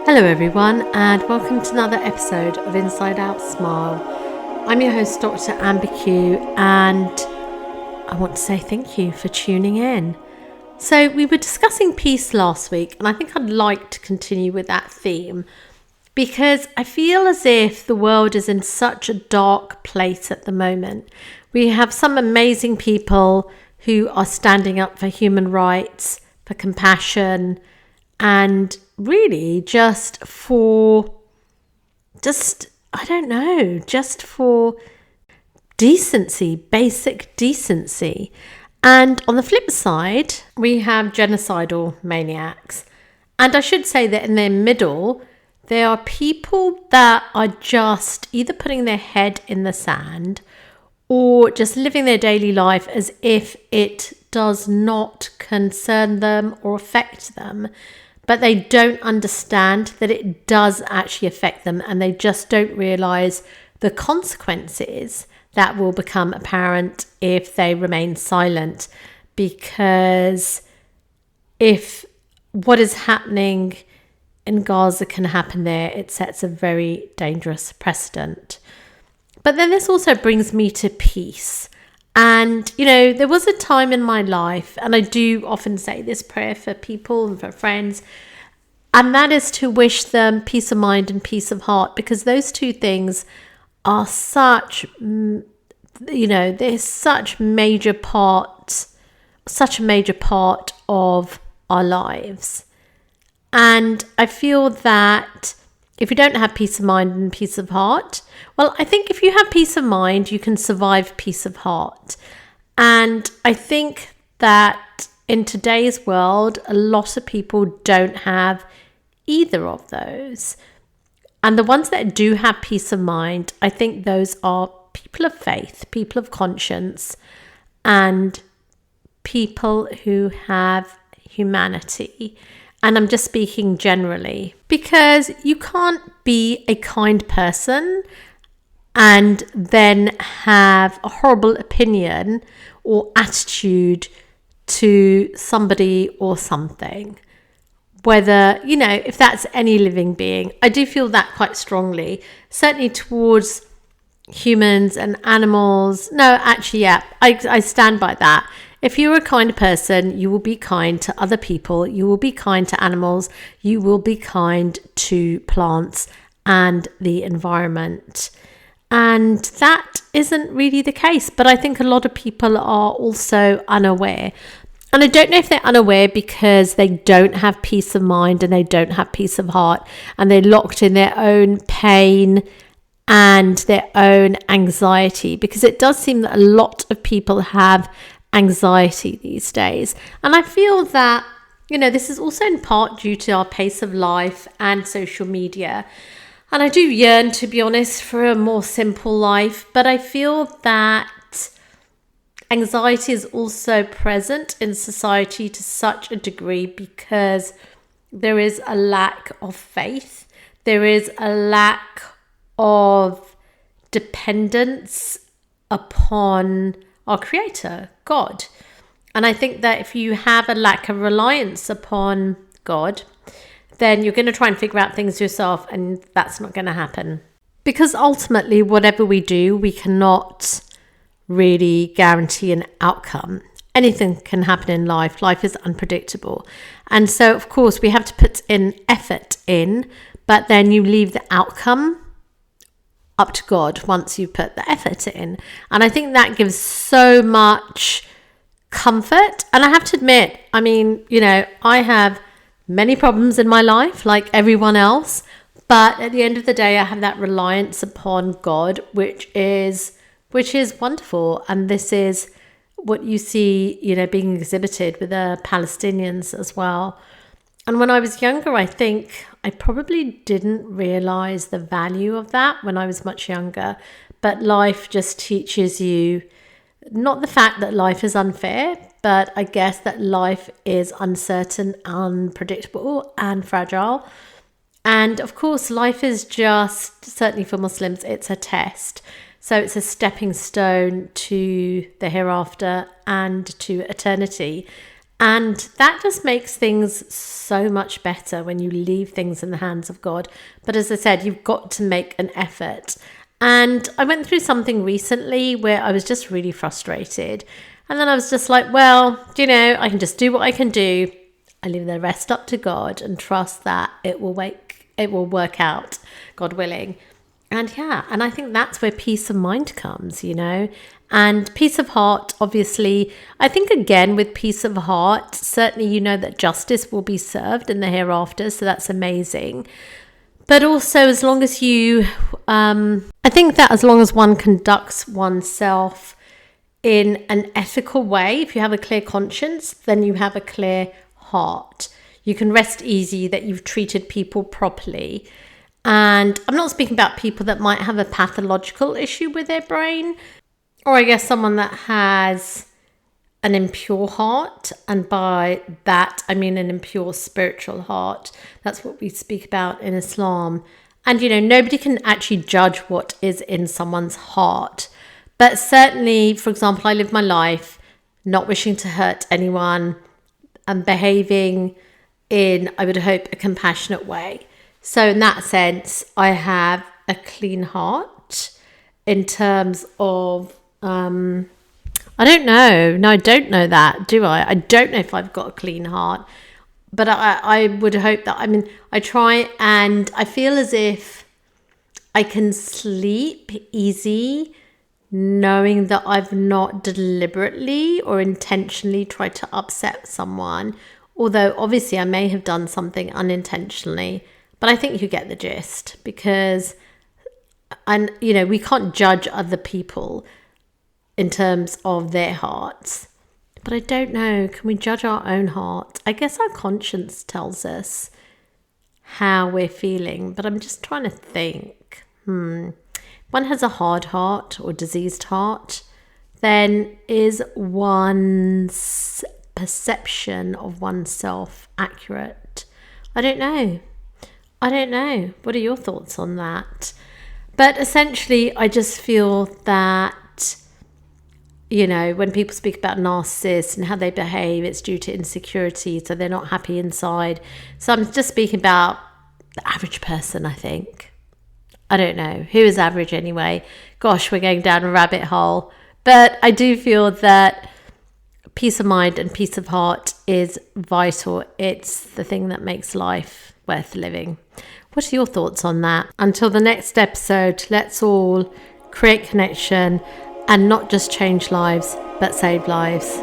Hello everyone, and welcome to another episode of Inside Out Smile. I'm your host, Dr. Amber Q, and I want to say thank you for tuning in. So we were discussing peace last week, and I think I'd like to continue with that theme because I feel as if the world is in such a dark place at the moment. We have some amazing people who are standing up for human rights, for compassion, and really just for decency, basic decency. And on the flip side, we have genocidal maniacs. And I should say that in their middle, there are people that are just either putting their head in the sand or just living their daily life as if it does not concern them or affect them. But they don't understand that it does actually affect them, and they just don't realize the consequences that will become apparent if they remain silent. Because if what is happening in Gaza can happen there, it sets a very dangerous precedent. But then this also brings me to peace. And, there was a time in my life, and I do often say this prayer for people and for friends, and that is to wish them peace of mind and peace of heart, because those two things are such a major part of our lives. And I feel that if you don't have peace of mind and peace of heart, well, I think if you have peace of mind, you can survive peace of heart. And I think that in today's world, a lot of people don't have either of those. And the ones that do have peace of mind, I think those are people of faith, people of conscience, and people who have humanity. And I'm just speaking generally, because you can't be a kind person and then have a horrible opinion or attitude to somebody or something. Whether, if that's any living being. I do feel that quite strongly, certainly towards humans and animals. No, actually, yeah, I stand by that. If you're a kind person, you will be kind to other people, you will be kind to animals, you will be kind to plants and the environment. And that isn't really the case, but I think a lot of people are also unaware. And I don't know if they're unaware because they don't have peace of mind and they don't have peace of heart, and they're locked in their own pain and their own anxiety, because it does seem that a lot of people have anxiety these days. And I feel that, this is also in part due to our pace of life and social media. And I do yearn, to be honest, for a more simple life. But I feel that anxiety is also present in society to such a degree because there is a lack of faith. There is a lack of dependence upon our Creator, God. And I think that if you have a lack of reliance upon God, then you're going to try and figure out things yourself, and that's not going to happen. Because ultimately, whatever we do, we cannot really guarantee an outcome. Anything can happen in life. Life is unpredictable. And so, of course, we have to put in effort in, but then you leave the outcome up to God once you put the effort in. And I think that gives so much comfort. And I have to admit, I have many problems in my life like everyone else, but at the end of the day, I have that reliance upon God, which is wonderful. And this is what you see, being exhibited with the Palestinians as well. And when I was younger, I think I probably didn't realize the value of that when I was much younger. But life just teaches you, not the fact that life is unfair, but I guess that life is uncertain, unpredictable, and fragile. And of course, life is just, certainly for Muslims, it's a test. So it's a stepping stone to the hereafter and to eternity. And that just makes things so much better when you leave things in the hands of God. But as I said, you've got to make an effort. And I went through something recently where I was just really frustrated. And then I was just like, well, I can just do what I can do. I leave the rest up to God and trust that it will work out, God willing. And I think that's where peace of mind comes, and peace of heart, obviously. I think, again, with peace of heart, certainly that justice will be served in the hereafter. So that's amazing. But also, as long as I think that as long as one conducts oneself in an ethical way, if you have a clear conscience, then you have a clear heart. You can rest easy that you've treated people properly. And I'm not speaking about people that might have a pathological issue with their brain, or I guess someone that has an impure heart. And by that, I mean an impure spiritual heart. That's what we speak about in Islam. And, nobody can actually judge what is in someone's heart. But certainly, for example, I live my life not wishing to hurt anyone and behaving in, I would hope, a compassionate way. So in that sense, I have a clean heart in terms of, I don't know. No, I don't know that, do I? I don't know if I've got a clean heart, but I would hope that, I try, and I feel as if I can sleep easy knowing that I've not deliberately or intentionally tried to upset someone, although obviously I may have done something unintentionally. But I think you get the gist, because, we can't judge other people in terms of their hearts. But I don't know, can we judge our own heart? I guess our conscience tells us how we're feeling, but I'm just trying to think. One has a hard heart or diseased heart, then is one's perception of oneself accurate? I don't know. What are your thoughts on that? But essentially, I just feel that, when people speak about narcissists and how they behave, it's due to insecurity. So they're not happy inside. So I'm just speaking about the average person, I think. I don't know. Who is average anyway? Gosh, we're going down a rabbit hole. But I do feel that peace of mind and peace of heart is vital. It's the thing that makes life worth living. What are your thoughts on that? Until the next episode, let's all create connection and not just change lives, but save lives.